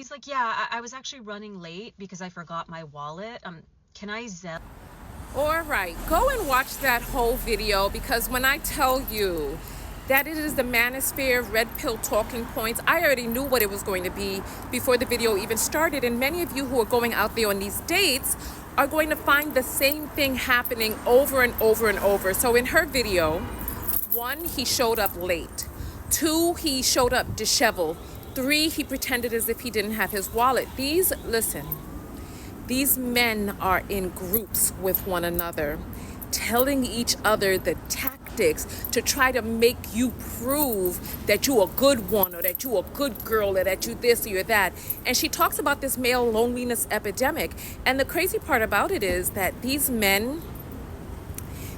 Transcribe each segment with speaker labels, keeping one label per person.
Speaker 1: He's like, yeah, I was actually running late because I forgot my wallet. Can I Zelle?
Speaker 2: All right, go and watch that whole video, because when I tell you that it is the Manosphere Red Pill Talking Points, I already knew what it was going to be before the video even started. And many of you who are going out there on these dates are going to find the same thing happening over and over and over. So in her video, 1, he showed up late. 2, he showed up disheveled. 3, he pretended as if he didn't have his wallet. These men are in groups with one another, telling each other the tactics to try to make you prove that you a good one, or that you a good girl, or that you this or you're that. And she talks about this male loneliness epidemic. And the crazy part about it is that these men,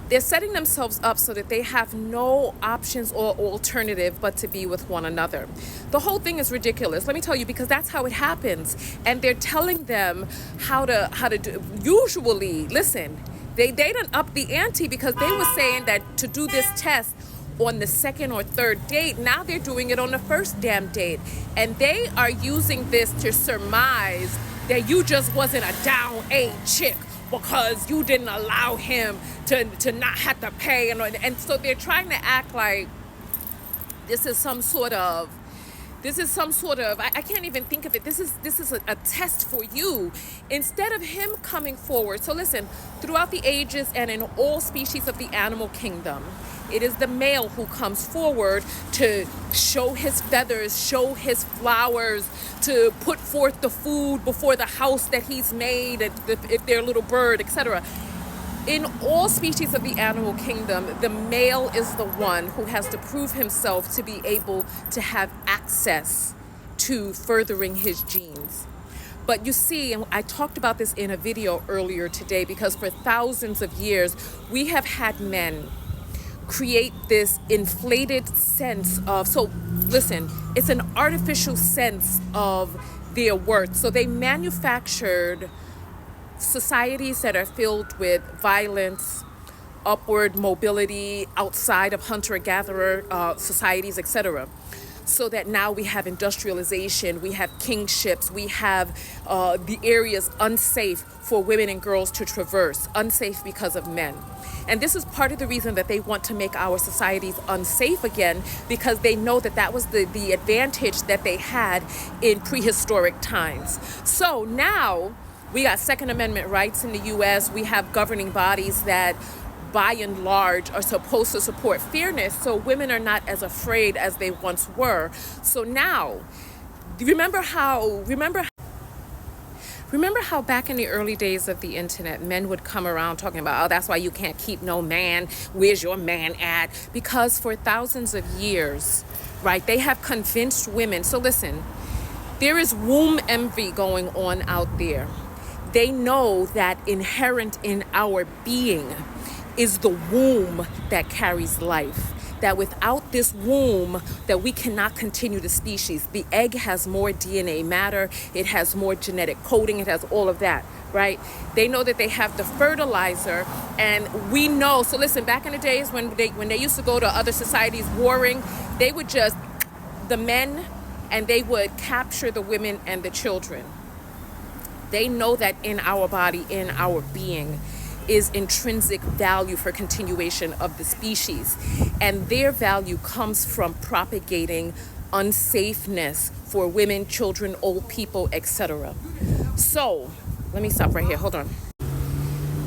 Speaker 2: they're setting themselves up so that they have no options or alternative but to be with one another. The whole thing is ridiculous. Let me tell you, because that's how it happens. And they're telling them how to do. Usually, listen, they done up the ante, because they were saying that to do this test on the second or third date. Now they're doing it on the first damn date. And they are using this to surmise that you just wasn't a down A chick because you didn't allow him to not have to pay. And so they're trying to act like this is some sort of, I can't even think of it. This is a test for you, instead of him coming forward. So listen, throughout the ages and in all species of the animal kingdom, it is the male who comes forward to show his feathers, show his flowers, to put forth the food before the house that he's made, if they're a little bird, etc. In all species of the animal kingdom, the male is the one who has to prove himself to be able to have access to furthering his genes. But you see, and I talked about this in a video earlier today, because for thousands of years, we have had men create this inflated sense of, so listen, it's an artificial sense of their worth. So they manufactured societies that are filled with violence, upward mobility outside of hunter-gatherer societies, etc. So that now we have industrialization, we have kingships, we have the areas unsafe for women and girls to traverse, unsafe because of men. And this is part of the reason that they want to make our societies unsafe again, because they know that that was the advantage that they had in prehistoric times. So now we got Second Amendment rights in the U.S. We have governing bodies that, by and large, are supposed to support fairness, so women are not as afraid as they once were. So now, remember how back in the early days of the internet, men would come around talking about, oh, that's why you can't keep no man. Where's your man at? Because for thousands of years, right, they have convinced women. So listen, there is womb envy going on out there. They know that inherent in our being is the womb that carries life. That without this womb, that we cannot continue the species. The egg has more DNA matter, it has more genetic coding, it has all of that, right? They know that they have the fertilizer, and we know. So listen, back in the days when they used to go to other societies warring, they would just, the men, and they would capture the women and the children. They know that in our body, in our being, is intrinsic value for continuation of the species. And their value comes from propagating unsafeness for women, children, old people, etc. So, let me stop right here. Hold on.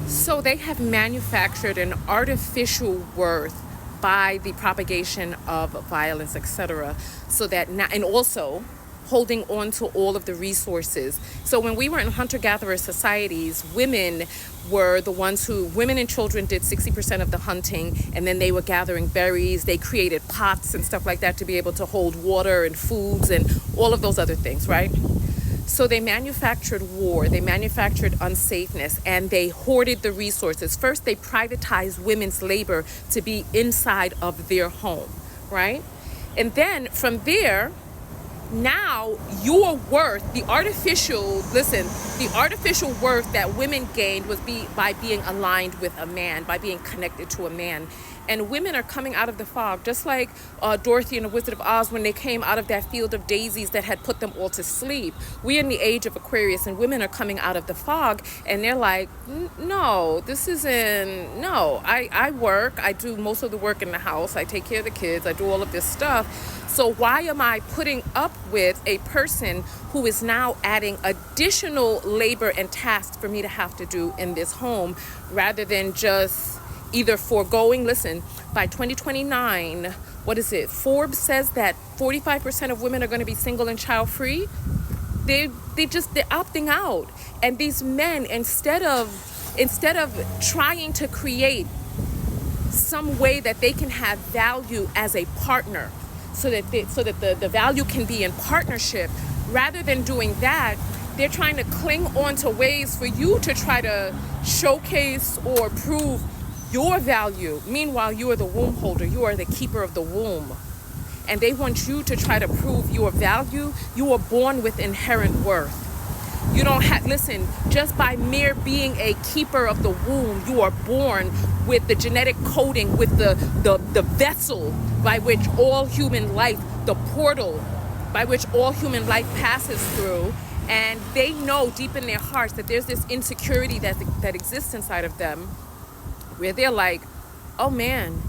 Speaker 2: So they have manufactured an artificial worth by the propagation of violence, etc. So that now, and also holding on to all of the resources. So when we were in hunter-gatherer societies, women and children did 60% of the hunting, and then they were gathering berries. They created pots and stuff like that to be able to hold water and foods and all of those other things, right? So they manufactured war, they manufactured unsafeness, and they hoarded the resources. First, they privatized women's labor to be inside of their home, right? And then from there, now your worth, the artificial worth that women gained was by being aligned with a man, by being connected to a man. And women are coming out of the fog, just like Dorothy and the Wizard of Oz when they came out of that field of daisies that had put them all to sleep. We're in the age of Aquarius, and women are coming out of the fog, and they're like, no, this isn't, no, I work, I do most of the work in the house, I take care of the kids, I do all of this stuff. So why am I putting up with a person who is now adding additional labor and tasks for me to have to do in this home, rather than just either foregoing? Listen, by 2029, what is it? Forbes says that 45% of women are going to be single and child free. They're opting out. And these men, instead of trying to create some way that they can have value as a partner, so that the value can be in partnership, rather than doing that, they're trying to cling on to ways for you to try to showcase or prove your value. Meanwhile, you are the womb holder. You are the keeper of the womb. And they want you to try to prove your value. You are born with inherent worth. You don't have, listen, just by mere being a keeper of the womb, you are born with the genetic coding, with the vessel by which all human life, the portal by which all human life passes through. And they know deep in their hearts that there's this insecurity that exists inside of them, where they're like, oh man,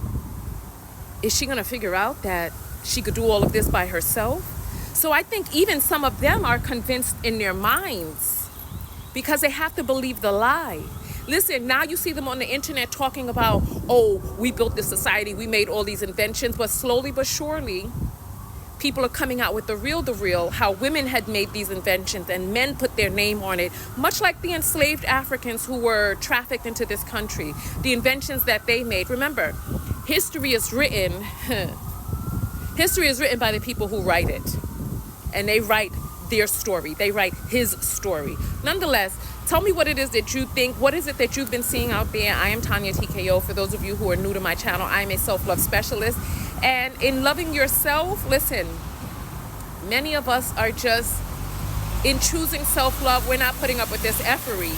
Speaker 2: is she gonna figure out that she could do all of this by herself? So I think even some of them are convinced in their minds, because they have to believe the lie. Listen, now you see them on the internet talking about, oh, we built this society, we made all these inventions, but slowly but surely, people are coming out with the real, how women had made these inventions and men put their name on it, much like the enslaved Africans who were trafficked into this country, the inventions that they made. Remember, history is written by the people who write it, and they write their story. They write his story. Nonetheless, tell me what it is that you think. What is it that you've been seeing out there? I am Tanya TKO. For those of you who are new to my channel, I am a self-love specialist. And in loving yourself, listen, many of us are just, in choosing self-love, we're not putting up with this effery.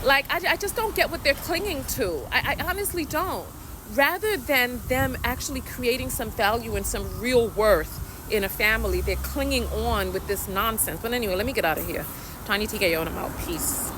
Speaker 2: Like, I just don't get what they're clinging to. I honestly don't. Rather than them actually creating some value and some real worth in a family, they're clinging on with this nonsense. But anyway, let me get out of here. Tanya TKO, and I'm out. Peace.